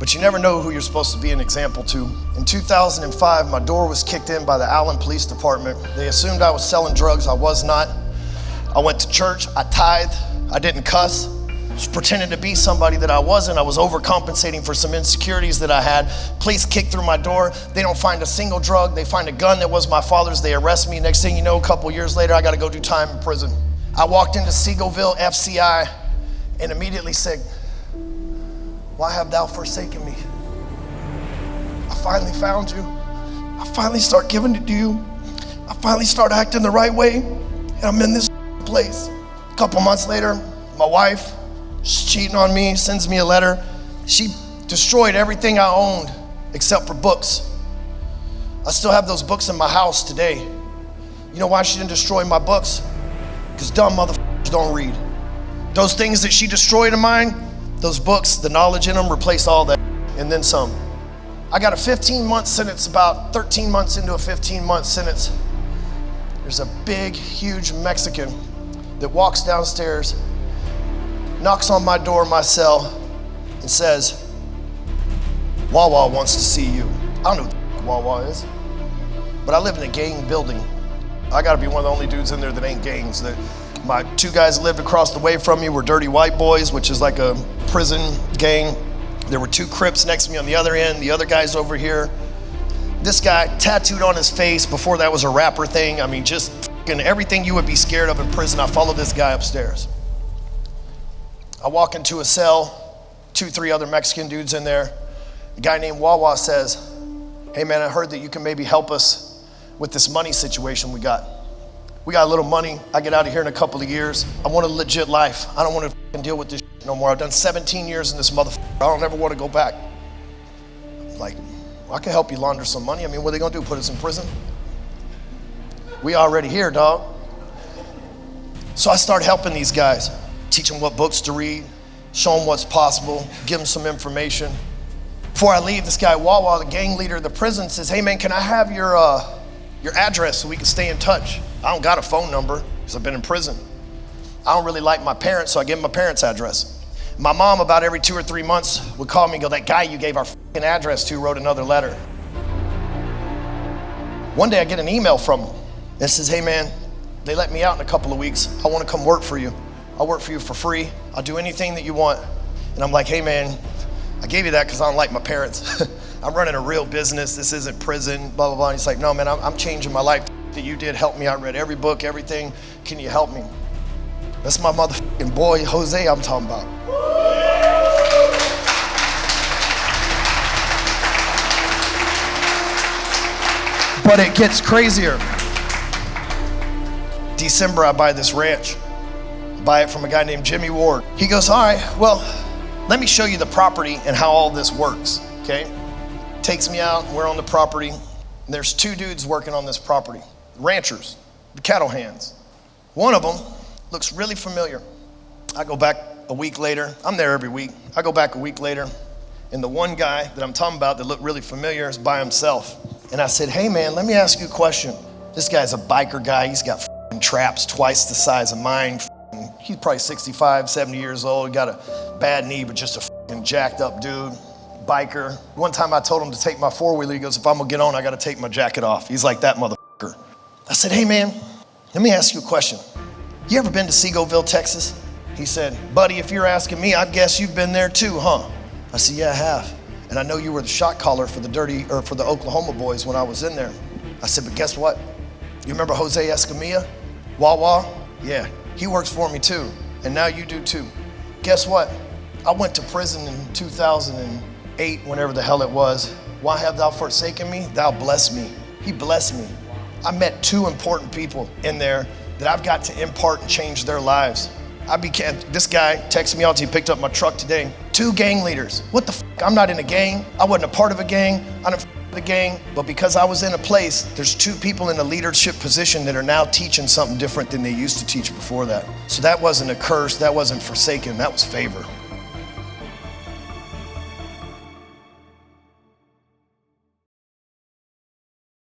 but you never know who you're supposed to be an example to. In 2005, my door was kicked in by the Allen Police Department. They assumed I was selling drugs. I was not. I went to church, I tithed, I didn't cuss. I was pretending to be somebody that I wasn't. I was overcompensating for some insecurities that I had. Police kick through my door. They don't find a single drug. They find a gun that was my father's. They arrest me. Next thing you know, a couple years later, I got to go do time in prison. I walked into Seagoville FCI and immediately said, "Why have thou forsaken me? I finally found you. I finally start giving it to you. I finally start acting the right way, and I'm in this place." A couple months later, my wife, she's cheating on me, sends me a letter. She destroyed everything I owned except for books. I still have those books in my house today. You know why she didn't destroy my books? Because dumb motherfuckers don't read. Those things that she destroyed of mine, those books, the knowledge in them, replace all that and then some. I got a 15-month sentence, about 13 months into a 15-month sentence. There's a big, huge Mexican that walks downstairs, knocks on my door, my cell, and says, "Wawa wants to see you." I don't know what Wawa is, but I live in a gang building. I gotta be one of the only dudes in there that ain't gangs. My two guys that lived across the way from me were Dirty White Boys, which is like a prison gang. There were two Crips next to me on the other end, the other guy's over here. This guy tattooed on his face, before that was a rapper thing. I mean, just everything you would be scared of in prison. I followed this guy upstairs. I walk into a cell, 2-3 other Mexican dudes in there. A guy named Wawa says, "Hey man, I heard that you can maybe help us with this money situation we got. We got a little money. I get out of here in a couple of years. I want a legit life. I don't want to deal with this no more. I've done 17 years in this motherfucker. I don't ever want to go back." I'm like, "Well, I can help you launder some money. I mean, what are they gonna do, put us in prison? We already here, dog." So I start helping these guys, teach them what books to read, show them what's possible, give them some information. Before I leave, this guy Wawa, the gang leader of the prison, says, "Hey man, can I have your address so we can stay in touch?" I don't got a phone number because I've been in prison. I don't really like my parents, so I give them my parents' address. My mom, about every 2 or 3 months, would call me and go, "That guy you gave our fucking address to wrote another letter." One day I get an email from him that says, "Hey man, they let me out in a couple of weeks. I want to come work for you. I'll work for you for free. I'll do anything that you want." And I'm like, "Hey man, I gave you that because I don't like my parents. I'm running a real business. This isn't prison, blah, blah, blah." And he's like, "No man, I'm changing my life. That you did help me. I read every book, everything. Can you help me?" That's my motherfucking boy, Jose, I'm talking about. But it gets crazier. December, I buy this ranch. Buy it from a guy named Jimmy Ward. He goes, "All right, well, let me show you the property and how all this works," okay? Takes me out, we're on the property. And there's 2 dudes working on this property, ranchers, the cattle hands. One of them looks really familiar. I go back a week later. I'm there every week. I go back a week later, and the one guy that I'm talking about that looked really familiar is by himself. And I said, "Hey man, let me ask you a question." This guy's a biker guy. He's got traps twice the size of mine. He's probably 65, 70 years old. He got a bad knee, but just a jacked up dude, biker. One time I told him to take my 4-wheeler. He goes, "If I'm gonna get on, I gotta take my jacket off." He's like that motherfucker. I said, "Hey man, let me ask you a question. You ever been to Seagoville, Texas?" He said, "Buddy, if you're asking me, I guess you've been there too, huh?" I said, "Yeah, I have. And I know you were the shot caller for the Oklahoma boys when I was in there." I said, "But guess what? You remember Jose Escamilla? Wawa? Yeah, he works for me too. And now you do too. Guess what? I went to prison in 2008, whenever the hell it was. Why have thou forsaken me? Thou blessed me." He blessed me. I met 2 important people in there that I've got to impart and change their lives. This guy texted me out, he picked up my truck today. 2 gang leaders. What the f? I'm not in a gang. I wasn't a part of a gang. I didn't f with a gang. But because I was in a place, there's 2 people in a leadership position that are now teaching something different than they used to teach before that. So that wasn't a curse. That wasn't forsaken. That was favor.